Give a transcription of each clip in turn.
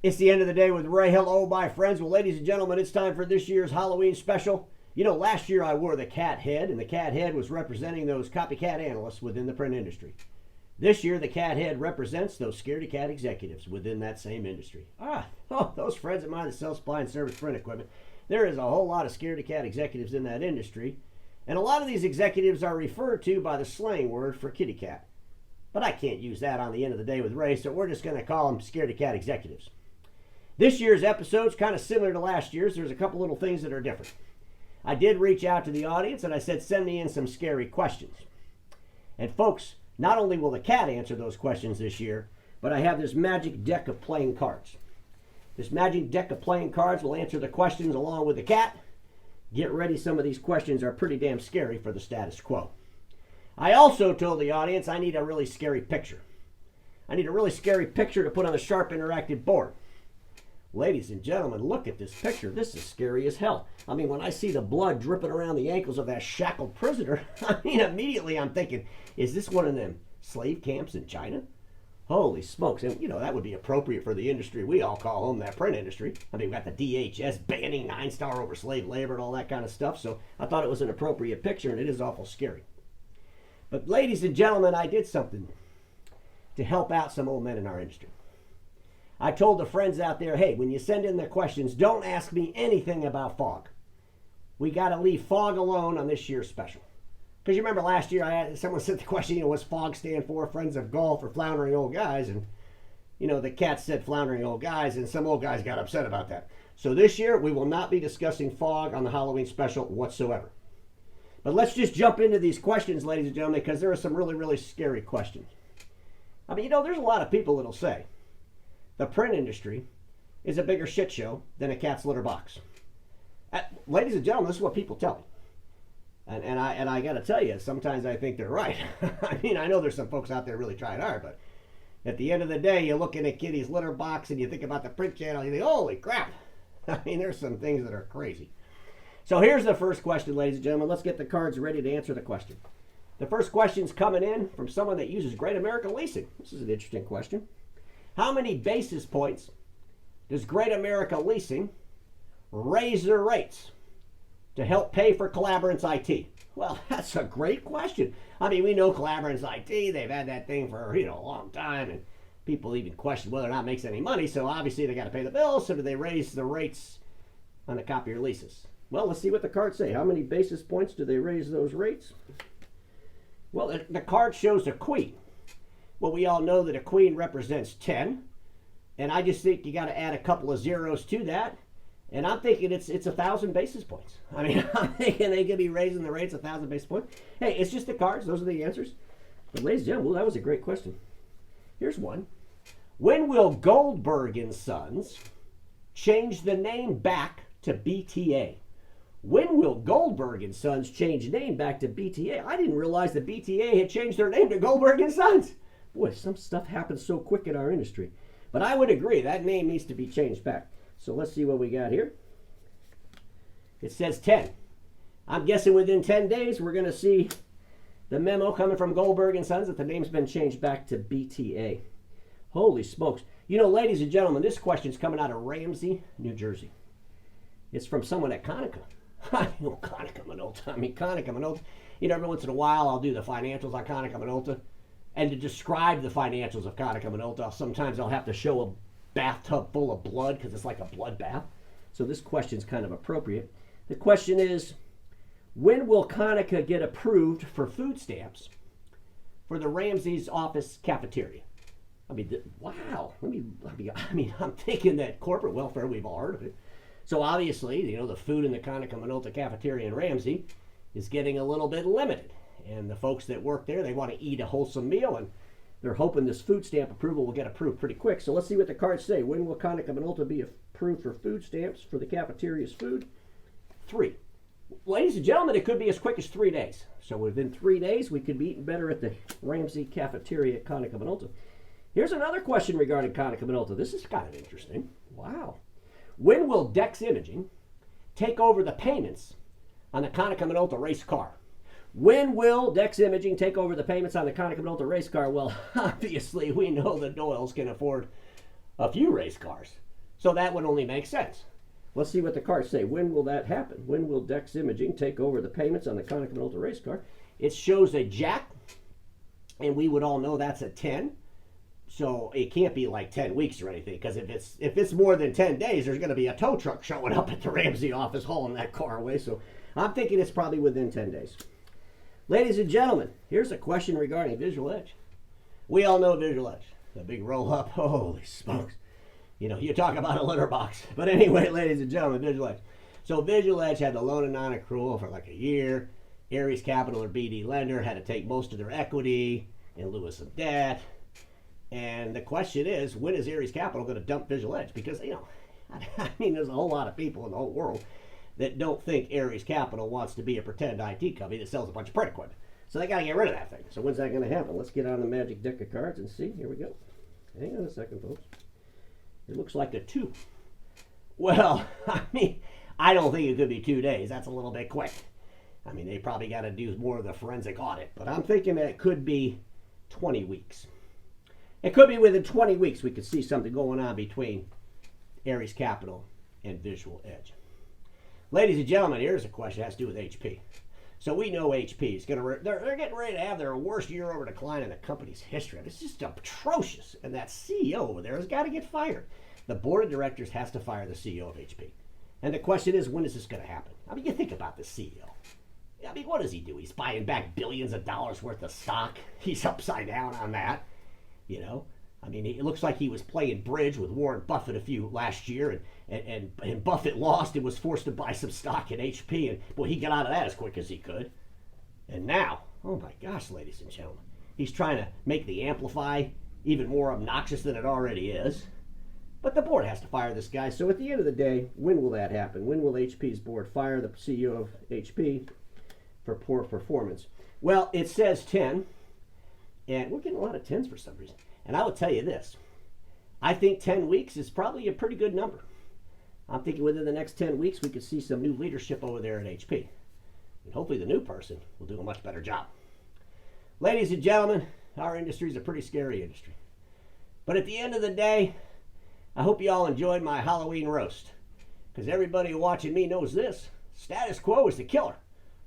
It's the end of the day with Ray. Hello, my friends. Well, ladies and gentlemen, it's time for this year's Halloween special. You know, last year I wore the cat head, and the cat head was representing those copycat analysts within the print industry. This year, the cat head represents those scaredy-cat executives within that same industry. Those friends of mine that sell supply and service print equipment, there is a whole lot of scaredy-cat executives in that industry, and a lot of these executives are referred to by the slang word for kitty cat. But I can't use that on the end of the day with Ray, so we're just going to call them scaredy-cat executives. This year's episode's kind of similar to last year's. There's a couple little things that are different. I did reach out to the audience and I said, send me in some scary questions. And folks, not only will the cat answer those questions this year, but I have this magic deck of playing cards. This magic deck of playing cards will answer the questions along with the cat. Get ready, some of these questions are pretty damn scary for the status quo. I also told the audience I need a really scary picture. I need a really scary picture to put on the Sharp Interactive board. Ladies and gentlemen, look at this picture. This is scary as hell. I mean, when I see the blood dripping around the ankles of that shackled prisoner, immediately I'm thinking, is this one of them slave camps in China? Holy smokes. And, that would be appropriate for the industry we all call home, that print industry. I mean, we've got the DHS banning 9-star over slave labor and all that kind of stuff, so I thought it was an appropriate picture, and it is awful scary. But ladies and gentlemen, I did something to help out some old men in our industry. I told the friends out there, hey, when you send in the questions, don't ask me anything about fog. We got to leave fog alone on this year's special. Because you remember last year, someone sent the question, what's FOG stand for? Friends of Golf or Floundering Old Guys. And, the cat said Floundering Old Guys, and some old guys got upset about that. So this year, we will not be discussing fog on the Halloween special whatsoever. But let's just jump into these questions, ladies and gentlemen, because there are some really, really scary questions. I mean, there's a lot of people that'll say, the print industry is a bigger shit show than a cat's litter box. Ladies and gentlemen, this is what people tell me. And I got to tell you, sometimes I think they're right. I mean, I know there's some folks out there really trying hard, but at the end of the day, you're looking at Kitty's litter box and you think about the print channel, and you think, holy crap. I mean, there's some things that are crazy. So here's the first question, ladies and gentlemen. Let's get the cards ready to answer the question. The first question's coming in from someone that uses Great American Leasing. This is an interesting question. How many basis points does Great America Leasing raise their rates to help pay for Collaborant's IT? Well, that's a great question. I mean, we know Collaborant's IT. They've had that thing for, a long time, and people even question whether or not it makes any money, so obviously they got to pay the bills, so do they raise the rates on the copier leases? Well, let's see what the cards say. How many basis points do they raise those rates? Well, the card shows a queen. Well, we all know that a queen represents 10, and I just think you got to add a couple of zeros to that, and I'm thinking it's 1,000 basis points. I mean, I'm thinking they could be raising the rates 1,000 basis points. Hey, it's just the cards. Those are the answers. But ladies and gentlemen, that was a great question. Here's one. When will Goldberg and Sons change the name back to BTA? When will Goldberg and Sons change name back to BTA? I didn't realize that BTA had changed their name to Goldberg and Sons. Boy, some stuff happens so quick in our industry. But I would agree, that name needs to be changed back. So let's see what we got here. It says 10. I'm guessing within 10 days we're going to see the memo coming from Goldberg and Sons that the name's been changed back to BTA. Holy smokes. Ladies and gentlemen, this question's coming out of Ramsey, New Jersey. It's from someone at Konica. Konica Minolta. Konica Minolta. Every once in a while I'll do the financials on Konica Minolta. And to describe the financials of Konica Minolta, sometimes I'll have to show a bathtub full of blood because it's like a bloodbath. So this question's kind of appropriate. The question is, when will Konica get approved for food stamps for the Ramsey's office cafeteria? Wow. I'm thinking that corporate welfare, we've all heard of it. So obviously, the food in the Konica Minolta cafeteria in Ramsey is getting a little bit limited. And the folks that work there, they want to eat a wholesome meal, and they're hoping this food stamp approval will get approved pretty quick. So let's see what the cards say. When will Konica Minolta be approved for food stamps for the cafeteria's food? 3. Ladies and gentlemen, it could be as quick as 3 days. So within 3 days, we could be eating better at the Ramsey cafeteria at Konica Minolta. Here's another question regarding Konica Minolta. This is kind of interesting. Wow. When will Dex Imaging take over the payments on the Konica Minolta race car? When will Dex Imaging take over the payments on the Konica Minolta race car? Well, obviously, we know the Doyles can afford a few race cars. So that would only make sense. Let's see what the cards say. When will that happen? When will Dex Imaging take over the payments on the Konica Minolta race car? It shows a jack, and we would all know that's a 10. So it can't be like 10 weeks or anything, because if it's more than 10 days, there's going to be a tow truck showing up at the Ramsey office hauling that car away. So I'm thinking it's probably within 10 days. Ladies and gentlemen, here's a question regarding Visual Edge. We all know Visual Edge. The big roll up. Holy smokes. You know, you talk about a litter box. But anyway, ladies and gentlemen, Visual Edge. So Visual Edge had the loan and non-accrual for like a year. Ares Capital, or BD lender, had to take most of their equity in lieu of some debt. And the question is, when is Ares Capital going to dump Visual Edge? Because, you know, I mean, there's a whole lot of people in the whole world that don't think Ares Capital wants to be a pretend IT company that sells a bunch of print equipment. So they got to get rid of that thing. So when's that going to happen? Let's get on the magic deck of cards and see. Here we go. Hang on a second, folks. It looks like a 2. Well, I mean, I don't think it could be 2 days. That's a little bit quick. I mean, they probably got to do more of the forensic audit. But I'm thinking that it could be 20 weeks. It could be within 20 weeks we could see something going on between Ares Capital and Visual Edge. Ladies and gentlemen, here's a question that has to do with HP. So we know HP is they're getting ready to have their worst year-over decline in the company's history. It's just atrocious. And that CEO over there has got to get fired. The board of directors has to fire the CEO of HP. And the question is, when is this going to happen? I mean, you think about the CEO. I mean, what does he do? He's buying back billions of dollars worth of stock. He's upside down on that. You know, I mean, it looks like he was playing bridge with Warren Buffett last year, and Buffett lost and was forced to buy some stock in HP, and boy, he got out of that as quick as he could. And now, oh my gosh, ladies and gentlemen, he's trying to make the Amplify even more obnoxious than it already is. But the board has to fire this guy. So at the end of the day, when will that happen? When will HP's board fire the CEO of HP for poor performance? Well, it says 10. And we're getting a lot of 10s for some reason. And I will tell you this. I think 10 weeks is probably a pretty good number. I'm thinking within the next 10 weeks we could see some new leadership over there at HP. And hopefully the new person will do a much better job. Ladies and gentlemen, our industry is a pretty scary industry. But at the end of the day, I hope you all enjoyed my Halloween roast. Because everybody watching me knows this. Status quo is the killer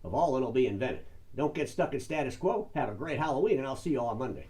of all that'll be invented. Don't get stuck in status quo. Have a great Halloween, and I'll see you all on Monday.